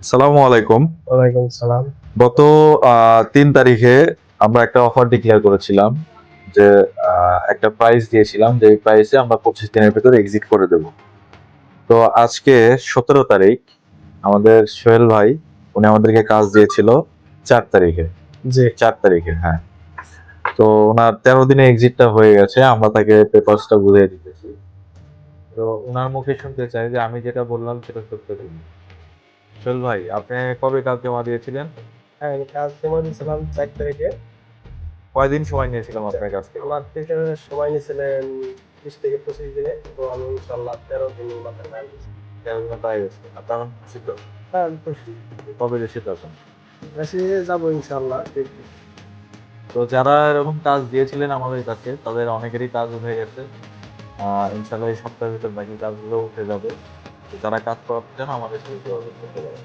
আসসালামু আলাইকুম। ওয়ালাইকুম সালাম। গত ৩ তারিখে আমরা একটা অফার ডিক্লেয়ার করেছিলাম যে একটা প্রাইস দিয়েছিলাম যে এই প্রাইসে আমরা ২৫ দিনের ভেতরে এক্সিট করে দেব। তো আজকে ১৭ তারিখ আমাদের সোহেল ভাই উনি আমাদেরকে কাজ দিয়েছিল ৪ তারিখে। জি। ৪ তারিখে, হ্যাঁ। তো উনার ১৩ দিনে এক্সিটটা হয়ে গেছে। আমরা তাকে পেপারসটা বুঝিয়ে দিতেছি। তো উনার মুখে শুনতে চাই যে আমি যেটা বললাম সেটা সত্য কিনা। সোহেল ভাই, আপনি কবে কাজ জমা দিয়েছিলেন? হ্যাঁ, আমি কাজ জমা দিয়েছিলাম ৪ তারিখে। কয়দিন সময় নিয়েছিলাম আপনার কাছ থেকে? আমার থেকে সময় নিয়েছিলেন ২০ থেকে ২৫ দিনে। তো আমি ইনশাআল্লাহ ১৩ দিনের মাথায় পাই গেছি। ১৩ দিন পায়ে গেছে। আপনার এখন খুশি তো? হ্যাঁ, আমি খুশি। কবে দেশে যাবেন? দেশে যাবো ইনশাআল্লাহ দেখি। তো যারা এরকম কাজ দিয়েছিলেন আমাদের কাছে তাদের অনেকেরই কাজ উঠে গেছে। ইনশাআল্লাহ এই সপ্তাহের ভিতর বাকি কাজগুলো উঠে যাবে। তো যারা কাজ করাতে চান আমাদের সাথে যোগাযোগ করতে পারেন।